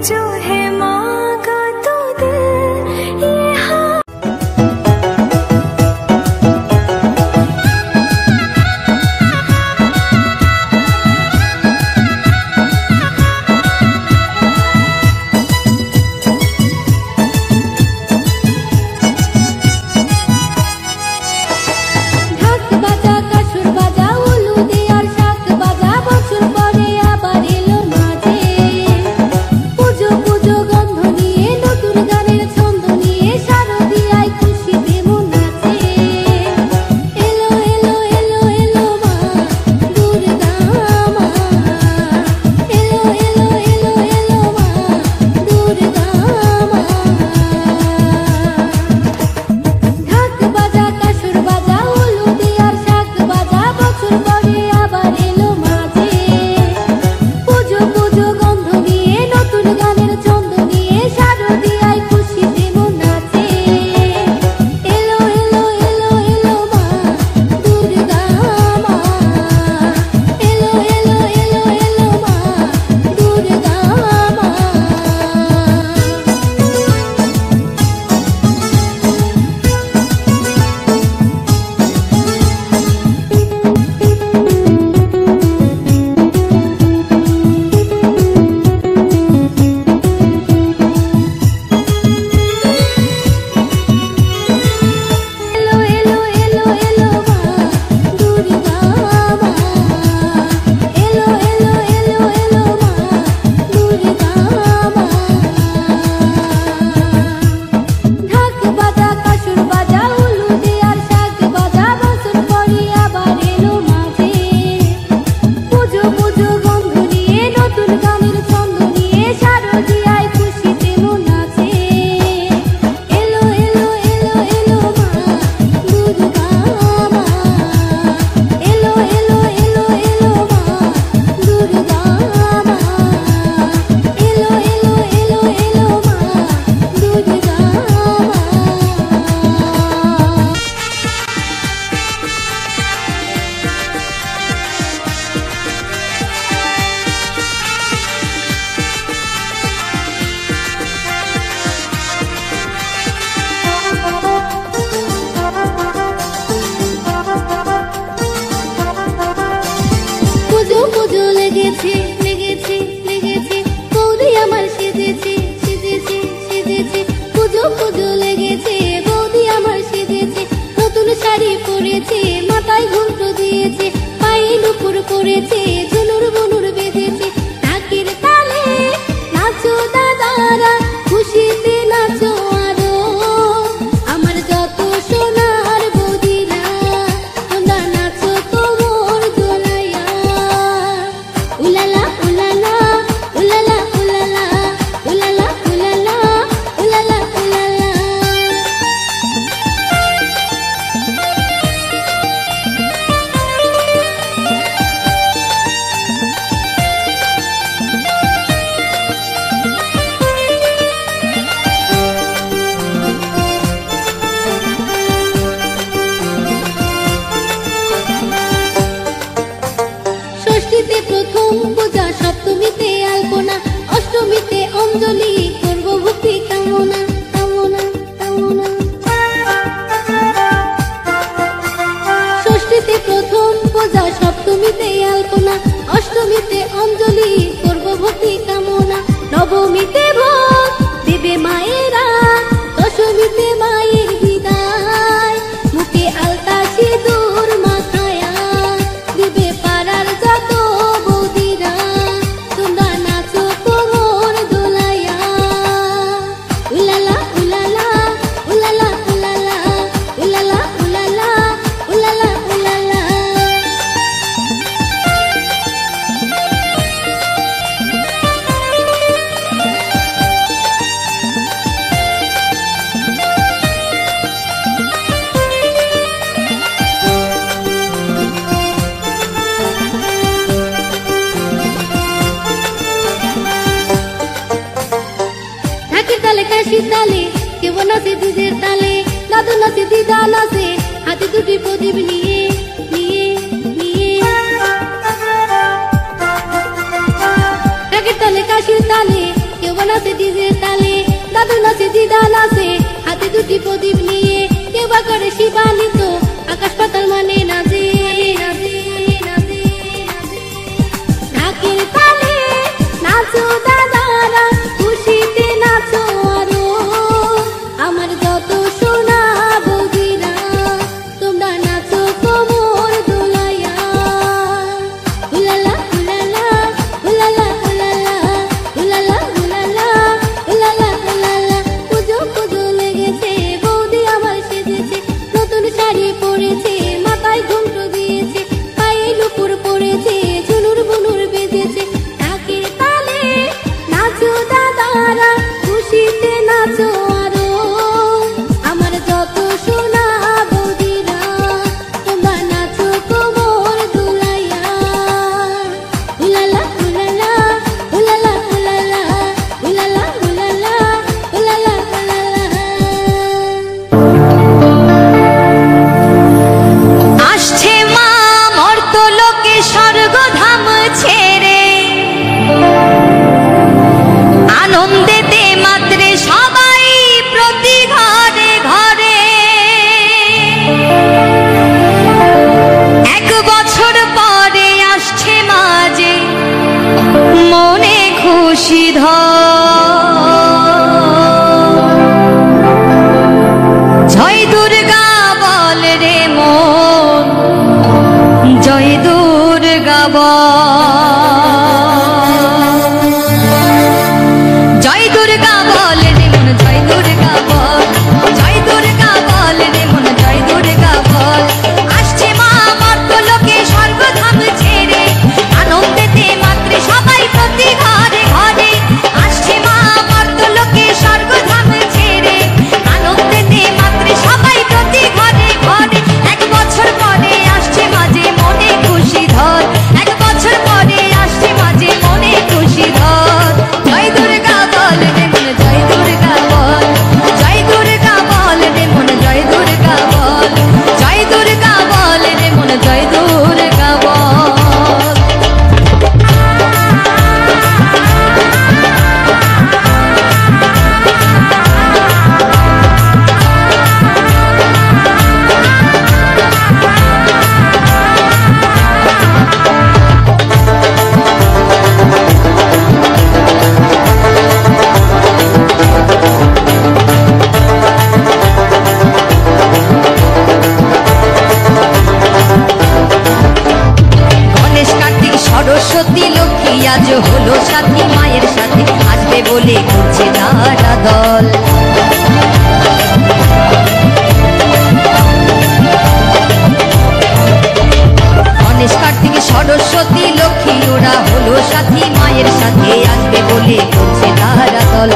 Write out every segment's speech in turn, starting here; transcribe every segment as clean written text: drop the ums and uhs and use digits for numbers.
जो है मांगा तो दिल ये শীতালে কেউ নাচে দুধের তালে, দাদু নাচে দিদা নাচে হাতে দুটি প্রদীপ নিয়ে নিয়ে নিয়ে। ঢাকের তালে কাশির তালে কেউ নাচে ডিজের তালে, দাদু নাচে দিদা নাচে হাতে দুটি প্রদীপ নিয়ে, কেউ বা করে শিবালিত আকাশ পাতাল মানে নাচে নাচে নাচে ঢাকের তালে নাচো দাদারা, খুশিতে নাচো আরো আমার যত সোনা বৌদিরা, তোমরা নাচো কোমর দোলাইয়া। হুলালা হুলালা হুলালা হুলালা হুলালা হুলালা হুলালা হুলালা, পুজো পুজো লেগেছে, বৌদি আমার সেজেছে, নতুন শাড়ি পরেছে, মাথায় ঘুমটো দিয়েছে, পায়ে নুপুর পরেছে, ঝুনুর বুনুর বেজেছে, ঢাকের তালে নাচো দাদারা, খুশিতে নাচো আরো আমার যত সোনা বৌদিরা, তোমরা নাচো কোমর দোলাইয়া। হুলালা হুলালা হুলালা হুলালা হুলালা হুলালা হুলালা হুলালা। আসছে মা মর্তলোকে স্বর্গধাম ছেড়ে, আনন্দেতে মাত্রে সবাই প্রতি ঘরে ঘরে। 1 বছর পরে আসছে মা যে, মনে খুশি জয় দুর্গা বল রে মন, জয় দুর্গা বল, জয় দুর্গা বল রে মন, জয় দুর্গা বল, জয় দুর্গা বল রে মন, জয় দুর্গা বল। আসছে মা মর্তলোকে স্বর্গধাম ছেড়ে, আনন্দেতে মাত্রে সবাই প্রতি ঘরে ঘরে। আসছে মা মর্তলোকে স্বর্গধাম ছেড়ে, আনন্দেতে মাত্রে সবাই প্রতি ঘরে ঘরে। 1 বছর পরে আসছে মাঝে মনে খুশি ধর, 1 বছর পরে আসছে মাঝে মনে খুশি ধর। জয় দুর্গা বল রে মন, জয় দুর্গা বল, জয় দুর্গা বল রে মন, জয় দুর্গা বল, জয় দুর্গা বল রে মন, জয় দুর্গা বল। গণেশ কার্তিক সরস্বতী লক্ষ্মী আজ হলো সাথী, মায়ের সাথে আসবে বলে ঘুরছে যারা দল। গণেশ কার্তিক সরস্বতী লক্ষ্মী ওরা হলো সাথী, মায়ের সাথে আসবে বলে ঘুরছে যারা দল।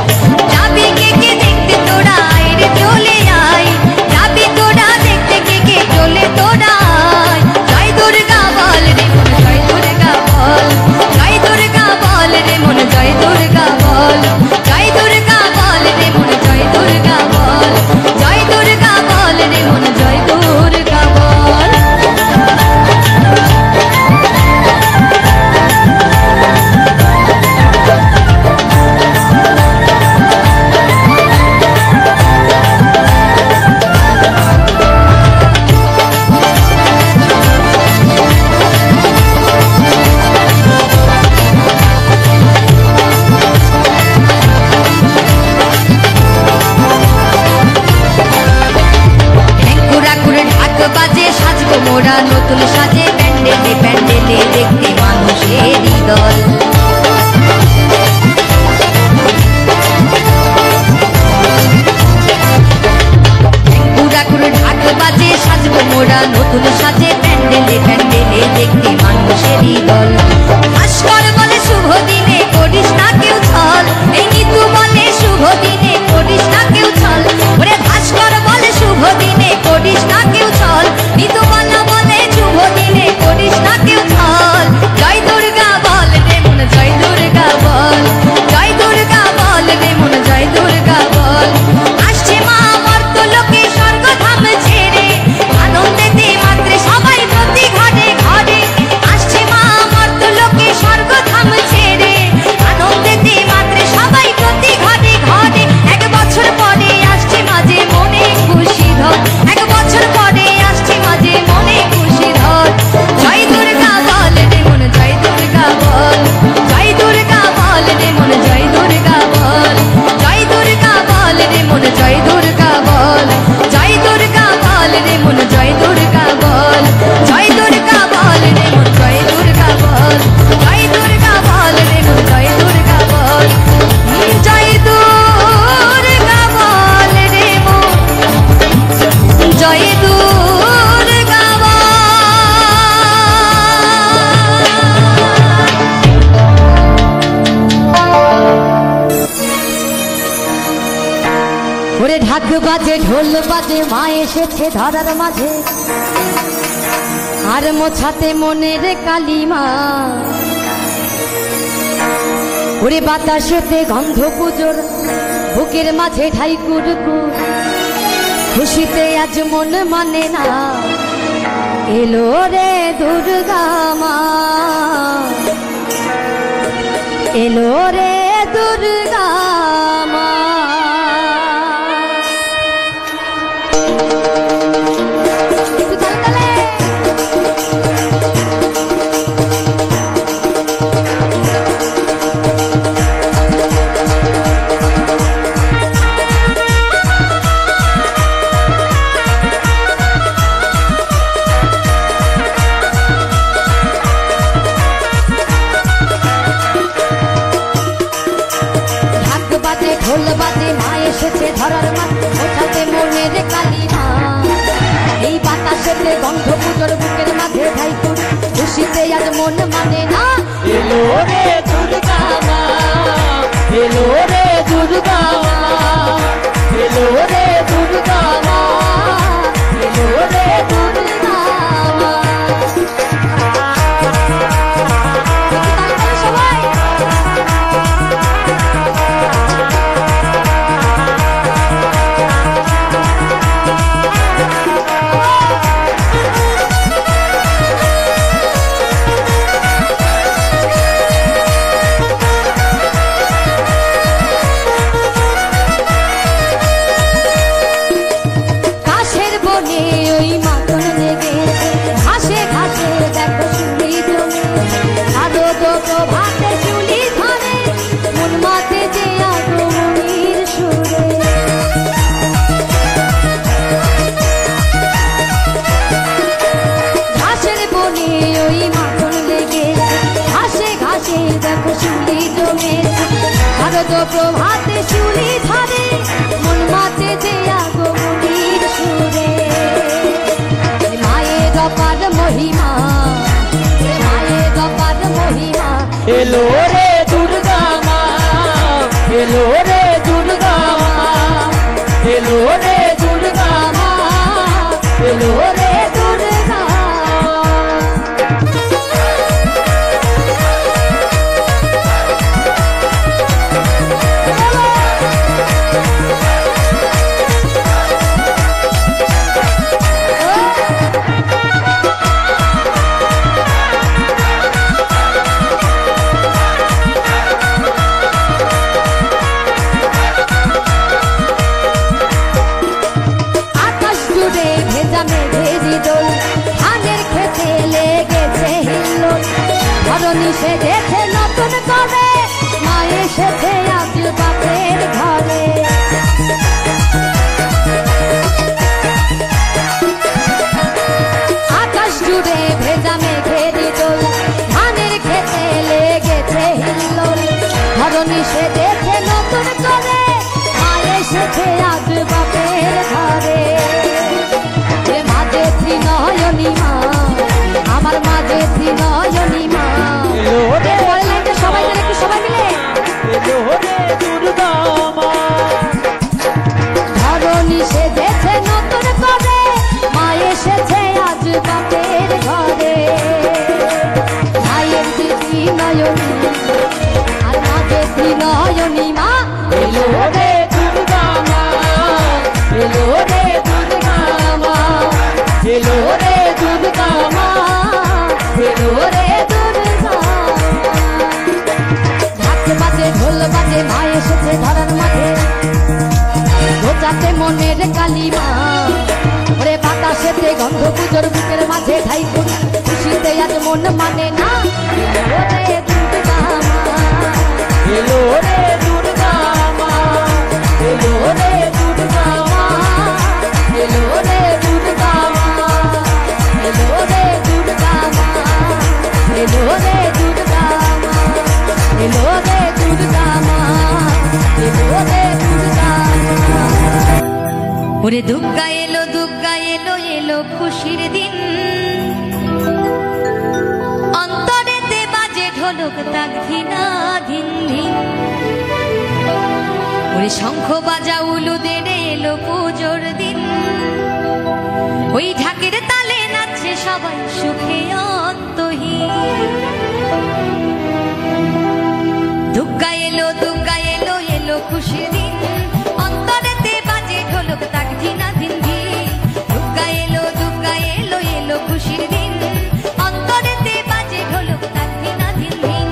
যাবি কে কে দেখতে তোরা আয় রে চলে আয়, যাবি তোরা দেখতে কে কে চলে তোরা আয়। জয় দুর্গা বল রে মন, জয় দুর্গা বল, জয় দুর্গা বল রে মন, জয় দুর্গা বল, জয় দুর্গা বল রে মন, জয় দুর্গা বল, জয় দুর্গা বল রে মন, জয় দুর্গা বল। ওরে ঢাক বাজে ঢোল বাজে মা এসেছে ধরার মাঝে আর মোছাতে মনের কালিমা ওরে বাতাসেতে গন্ধ পুজোর বুকের মাঝে ঠাই কুরকুর খুশিতে আজ মন মানে না এলো রে দুর্গা মা এলো রে দুর্গা মা ঢোল বাজে মা এসেছে ধরার মাঝে ওঠাতে মনের কালিমা এই বাতাসেতে গন্ধ পুজোর বুকের মাঝে ঠাইকুর খুশিতে আজ মন মানে না এলো রে দুর্গা মা এলো রে দুর্গা মা এলো রে দুর্গা মা এলো রে দুর্গা মা সবাই প্রভাতে শিউলি ধরে মন মাতে যে আগমনীর সুরে মায়ের অপার মহিমা মায়ের অপার মহিমা এলো রে দুর্গা মা এলো রে দুর্গা মা এলো রে দুর্গা মা এলো রে দুর্গা সেজেছে নতুন করে মা এসেছে আজ বাপের ঘরে আকাশ জুড়ে ভেজা মেঘের দোল ধানের খেতে লেগেছে হিল্লোল ধরণী সেজেছে নতুন করে মা এসেছে আজ বাপের ঘরে মাঝে ত্রিনয়নী মা আমার মাঝে ত্রিনয়নী মা সবাই মিলে একটু সবাই মিলে ধরণী সেজেছে নতুন করে মা এসেছে আজ বাপের ঘরে মায়ের দিদি নয়নী আর মাঝে ত্রিনয়নী মা এলো রে দুর্গা মা এলো রে দুর্গা মা এলো রে দুর্গা মা এলো রে দুর্গা বাজে ঢোল বাজে মা এসেছে ধরার মাঝে বোঝাতে মনের কালিমা ওরে বাতাসেতে গন্ধ পুজোর বুকের মাঝে ঠাইকুর খুশিতে আজ মন মানে না এলো রে দুর্গা মা এলো রে দুর্গা মা এলো রে দুর্গা মা এলো রে দুর্গা মা এলো রে দুর্গা মা এলো রে দুর্গা মা এলো রে দুর্গা মা ওরে দুর্গা এলো এলো খুশির দিন অন্তরেতে বাজে ঢোলক তাক ধিনা ধিন ধিন ওরে শঙ্খ বাজা উলুদের এলো পুজোর দিন, ওই ঢাকের তালে নাচছে সবাই সুখে অন্তহীন। দুগ্গা এলো এলো খুশির দিন, অন্তরেতে বাজে ঢোলক তাক ধিনা ধিন ধিন। দুগ্গা এলো এলো খুশির দিন, অন্তরেতে বাজে ঢোলক তাক ধিনা ধিন ধিন।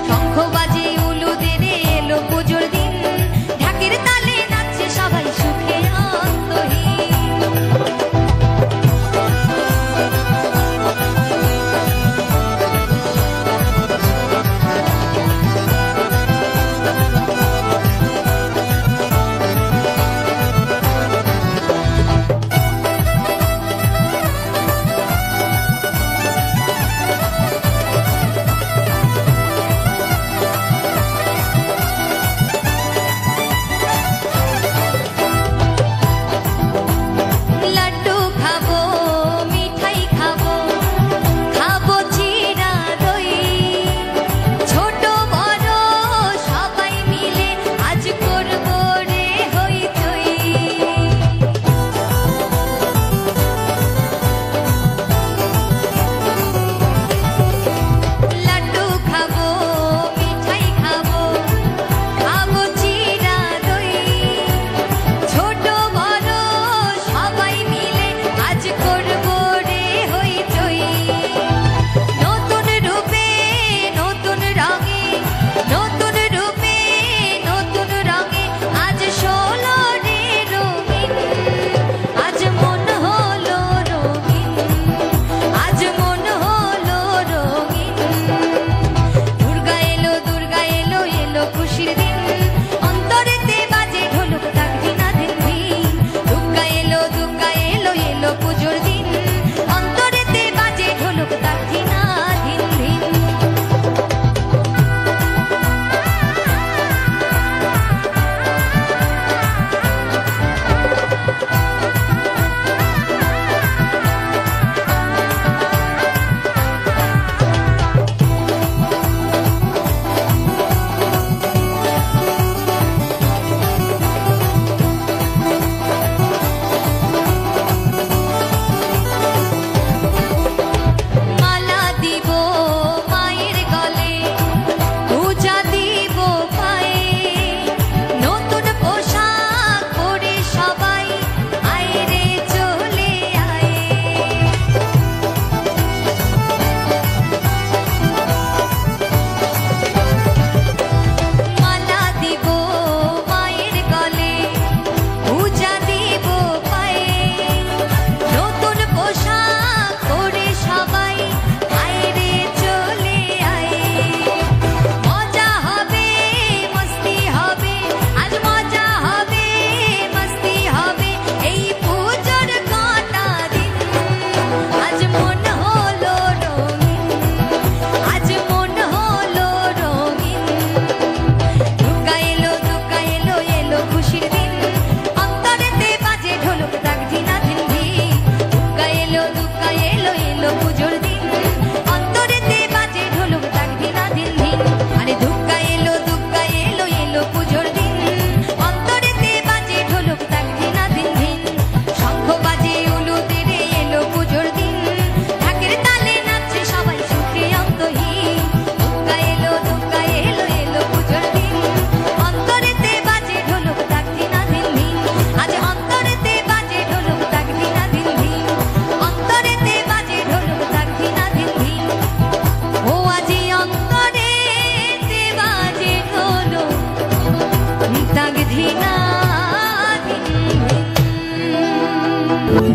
শঙ্খ বাজে উলুদের এলো পুজোর দিন, ঢাকের তালে নাচছে সবাই সুখে অন্তহীন।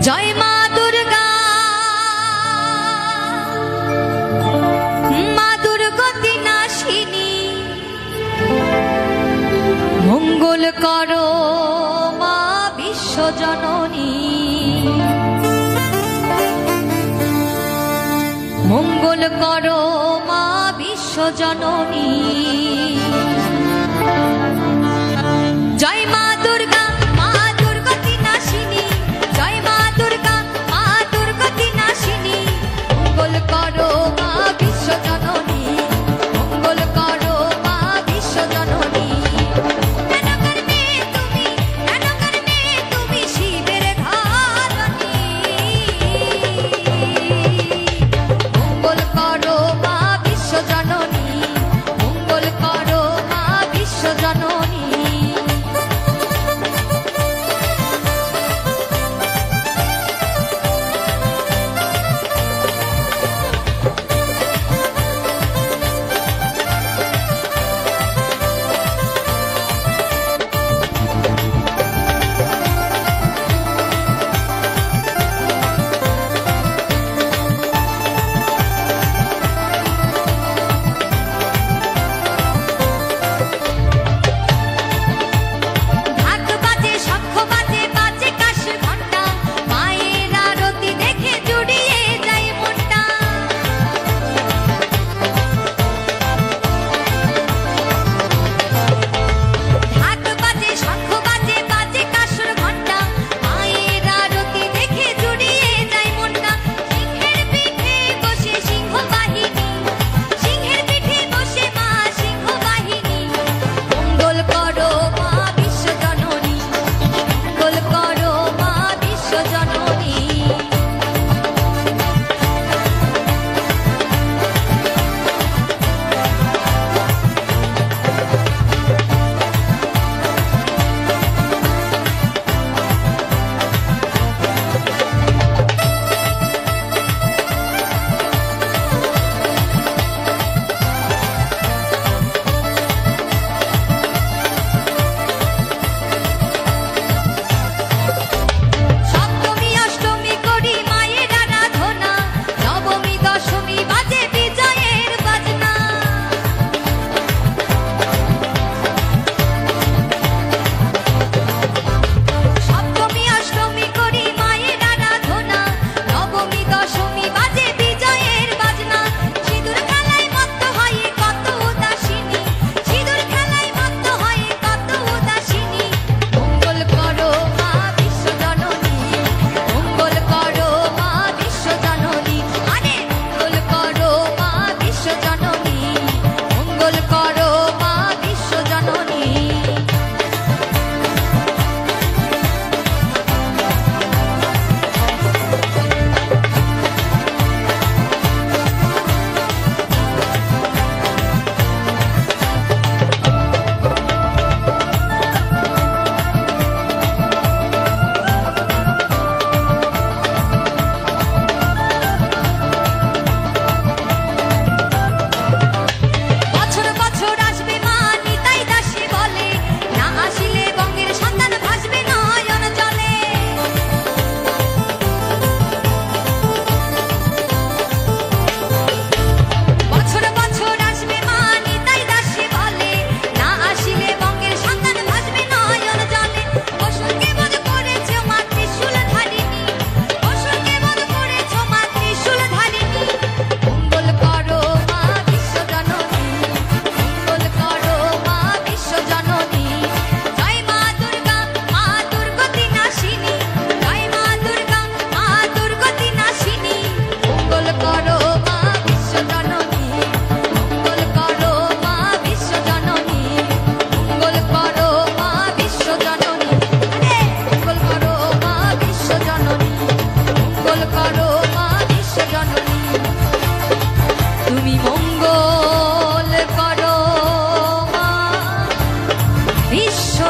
জয় মা দুর্গা, মা দুর্গতি নাশিনী, মঙ্গল করো মা বিশ্বজননী, মঙ্গল করো মা বিশ্বজননী। জয় মা দুর্গা, মা দুর্গতি নাশিনী, জয় মা দুর্গা, মা দুর্গতি নাশিনী, মঙ্গল করো মা বিশ্বজননী, মঙ্গল করো মা বিশ্বজননী।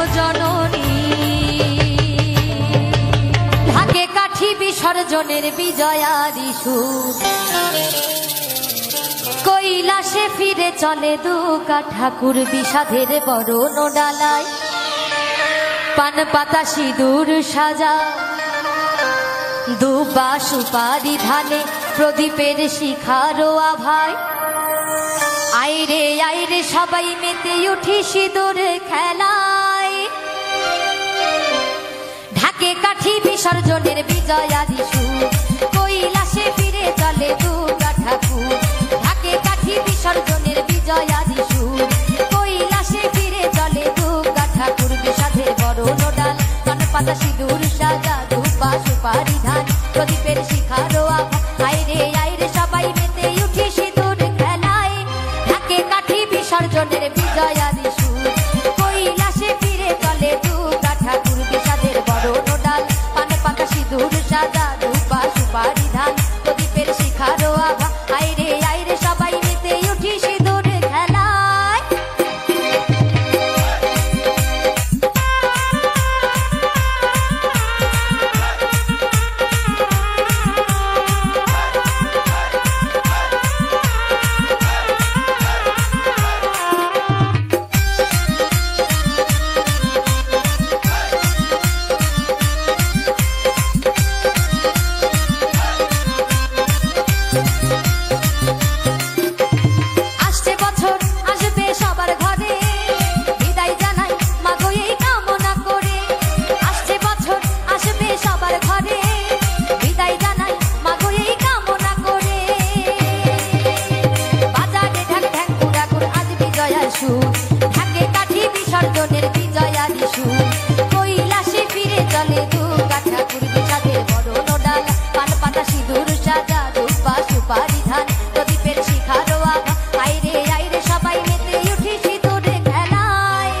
জননী ঢাকে কাঠি বিসর্জনের বিজয়ারি সুর কৈলাসে ফিরে চলে দুকা ঠাকুর বিষাদের বরণ ডালায় পান পাতা সিঁদুর সাজা দুবা সুপারি ধানে প্রদীপের শিখারো আভায় আইরে আইরে সবাই মেতে উঠি সিঁদুর খেলায় ঢাকে কাঠি বিসর্জনের বিজয়ারি সুর কৈলাসে ফিরে চলে দুর্গা ঠাকুর ঢাকে কাঠি বিসর্জনের বিজয়ারি সুর কৈলাসে ফিরে চলে দুর্গা ঠাকুর বিষাদের বরণ ডাল পান পাতা সিঁদুর সাজা দুবা সুপারি ধান প্রদীপের শিখারো আভা আইরে আইরে সবাই মেতে উঠি সিঁদুর খেলায় ঢাকে কাঠি বিসর্জনের বিজয়ারি সুর কৈলাসে ফিরে চলে দুর্গা ঠাকুর বিষাদের বরণ ডাল পান পাতা সিঁদুর সাজা দুবা সুপারি ধান প্রদীপের শিখারো আভা আইরে আইরে সবাই মেতে উঠি সিঁদুর খেলায় ঢাকে কাঠি বিসর্জনের বিজয়ারি সুর কৈলাসে ফিরে চলে দুর্গা ঠাকুর বিষাদের বরণ ডাল পান পাতা সিঁদুর সাজা দুবা সুপারি ধান প্রদীপের শিখারো আভা আইরে আইরে সবাই মেতে উঠি সিঁদুর খেলায়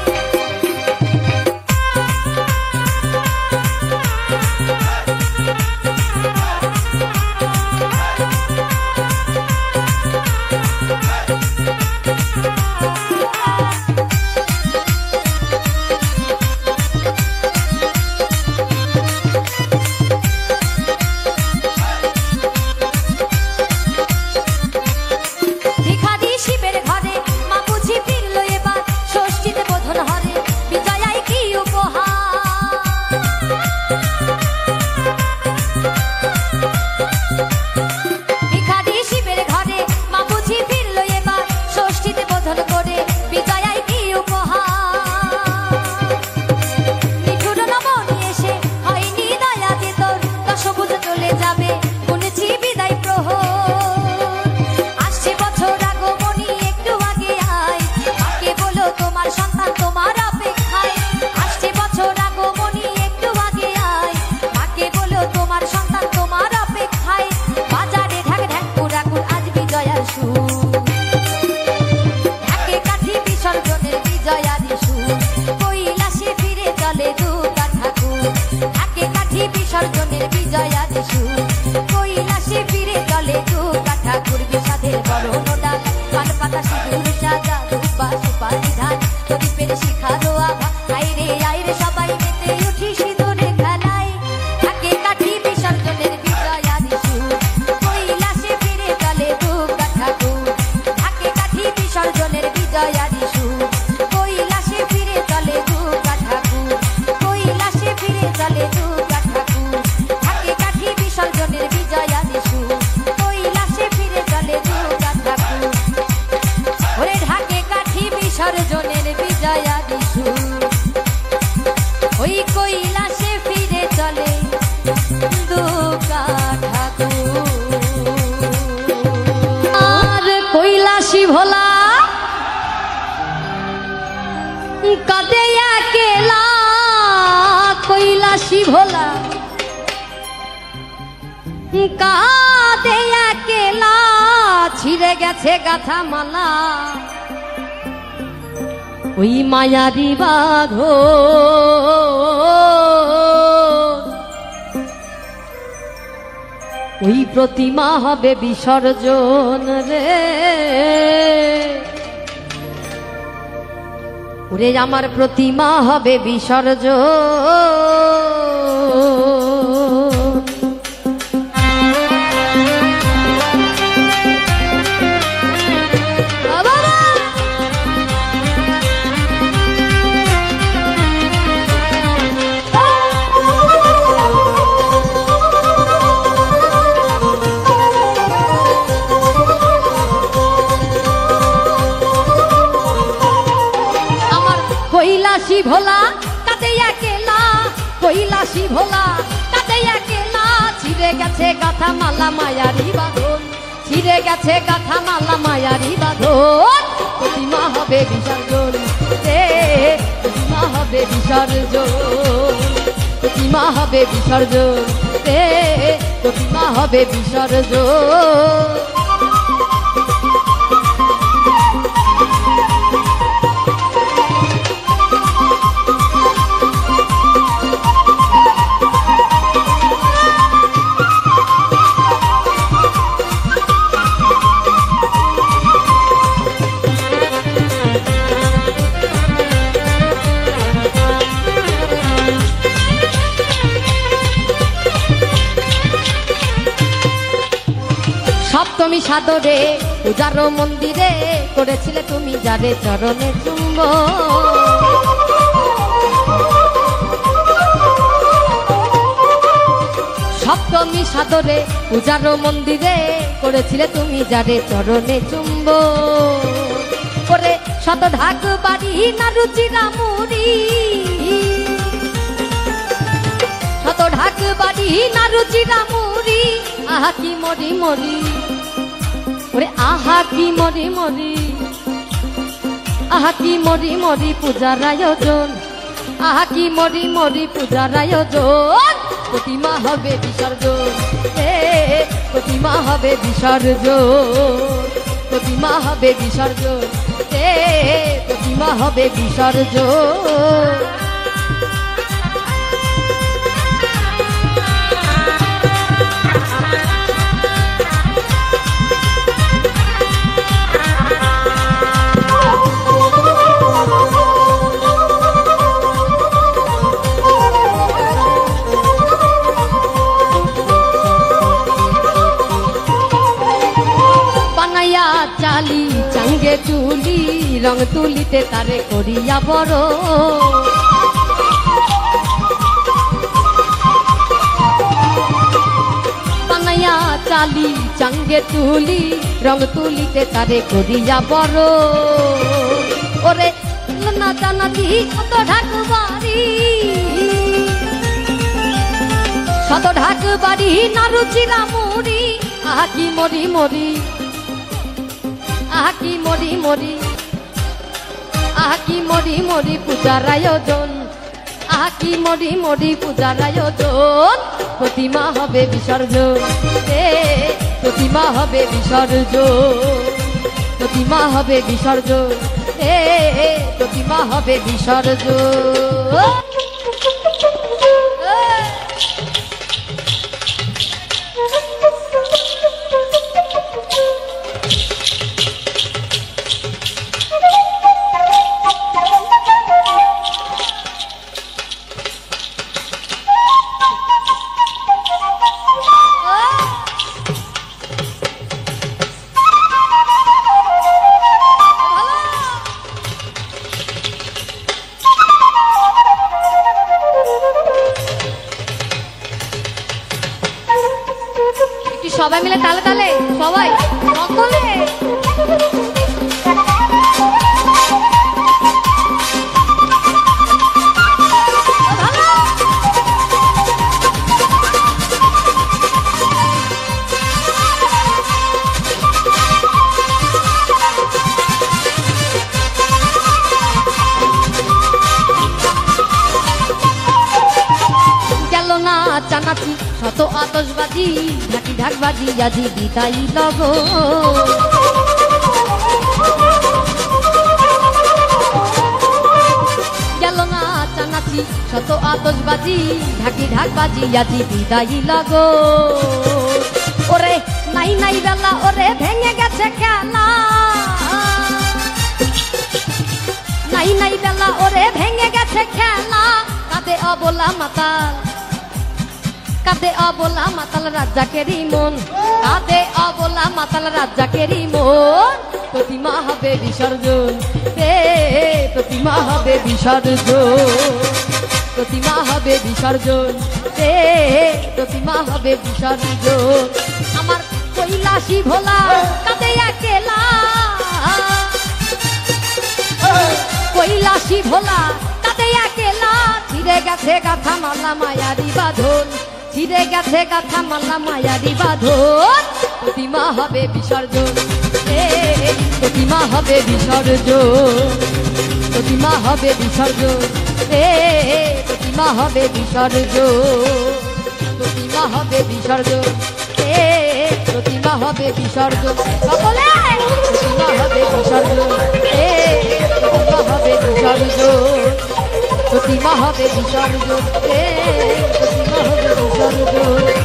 বিসর্জনের বিজয়ারি সুর কৈলাসে ফিরে চলে দুর্গা ঠাকুর বিষাদের বরণ ডাল পান পাতা সিঁদুর সাজা দুবা সুপারি ধান প্রদীপের শিখারো আভা আইরে আইরে সবাই মেতে উঠি সিঁদুর খেলায় ঢাকে কাঠি বিসর্জনের বিজয়ারি সুর কৈলাসে ফিরে চলে দুর্গা ঠাকুর ঢাকে কাঠি বিসর্জনের বিজয়ারি সুর কৈলাসে ফিরে চলে দুর্গা ঠাকুর কৈলাসে ফিরে চলে দুর্গা ঠাকুর ঢাকে কাঠি বিসর্জনের বিজয়ারি সুর কৈলাসে ফিরে চলে দুর্গা ঠাকুর ওরে ঢাকে কাঠি বিসর্জনের বিজয়ারি সুর ওই কৈলাসে ফিরে চলে দুর্গা ঠাকুর আর কৈলাসী ভোলা কাঁদে একেলা কৈলাসী ভোলা কাঁদে একেলা ছিঁড়ে গেছে গাথা মালা ওই মায়ারি বাঁধো ওই প্রতিমা হবে বিসর্জন রে ওরে আমার প্রতিমা হবে বিসর্জন। কৈলাসী ভোলা কাঁদে একেলা, কৈলাসী ভোলা কাঁদে একেলা, ছিঁড়ে গেছে গাথা মালা মায়ারি বাঁধন, ছিঁড়ে গেছে গাথা মালা মায়ারি বাঁধন। প্রতিমা হবে বিসর্জন রে, প্রতিমা হবে বিসর্জন, প্রতিমা হবে বিসর্জন রে, প্রতিমা হবে বিসর্জন। সপ্তমী সাদরে পূজার মন্দিরে করেছিলে তুমি যারে চরণে চুম্বন। সপ্তমী সাদরে পূজার মন্দিরে করেছিলে তুমি যারে চরণে চুম্বন। করে শত ঢাক বাড়ি না রুচিরা মুড়ি, শত ঢাক বাড়ি না রুচিরা মুড়ি, আহা কি মরি মরি, ওরে আহা কি মরি মরি, আহা কি মরি মরি পূজার আয়োজন, আহা কি মরি মরি পূজার আয়োজন। প্রতিমা হবে বিসর্জন হে, প্রতিমা হবে বিসর্জন, প্রতিমা হবে বিসর্জন হে, প্রতিমা হবে বিসর্জন। চালি চাঙ্গে চুলি রং তুলিতে তারে করিয়া বড়, বানাইয়া চালি চাঙ্গে চুলি রং তুলিতে তারে করিয়া বড়। ওরে না জানাতি কত ঢাক বাড়ি, শত ঢাক বাড়ি না রুচিরা মুড়ি, আহা কি মরি মরি, আহা কি মরি মরি, আহা কি মরি মরি পূজার আয়োজন, আহা কি মরি মরি পূজার আয়োজন। প্রতিমা হবে বিসর্জন হে, প্রতিমা হবে বিসর্জন, প্রতিমা হবে বিসর্জন হে, প্রতিমা হবে বিসর্জন। সবাই মিলে তালে তালে সবাই সকলে নাচি শত আতশবাজি ঢাকি ঢাকবাজি আজি বিদায় লগ গেল নাচানাচি শত আতশবাজি ঢাকি ঢাকবাজি আজি বিদায় লগ ওরে নাই নাই বেলা ওরে ভেঙে গেছে খেলা নাই নাই বেলা ওরে ভেঙে গেছে খেলা কাঁদে অবলা মাতাল কাঁদে অবলা মাতাল রাজ্জাকেরই মন কাঁদে অবলা মাতাল রাজ্জাকেরই মন প্রতিমা হবে বিসর্জন প্রতিমা হবে বিসর্জন প্রতিমা হবে বিসর্জন প্রতিমা হবে বিসর্জন আমার কৈলাসী ভোলা কাঁদে একলা কৈলাসী ভোলা কাঁদে একলা ছিঁড়ে গেছে গাথা মালা মায়ারি বাঁধন ছিঁড়ে গেছে গাথা মালা মায়ারি বাঁধন প্রতিমা হবে বিসর্জন প্রতিমা হবে বিসর্জন প্রতিমা হবে বিসর্জন প্রতিমা হবে বিসর্জন প্রতিমা হবে বিসর্জন প্রতিমা হবে বিসর্জন সকলে প্রতিমা হবে বিসর্জন প্রতিমা হবে বিসর্জন প্রতিমা হবে বিসর্জন প্রতিমা হবে বিসর্জন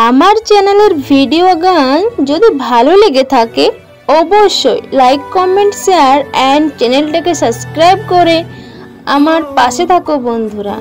আমার চ্যানেলের ভিডিও গান যদি ভালো লেগে থাকে অবশ্যই লাইক কমেন্ট শেয়ার এন্ড চ্যানেলটাকে সাবস্ক্রাইব করে আমার পাশে থাকো বন্ধুরা।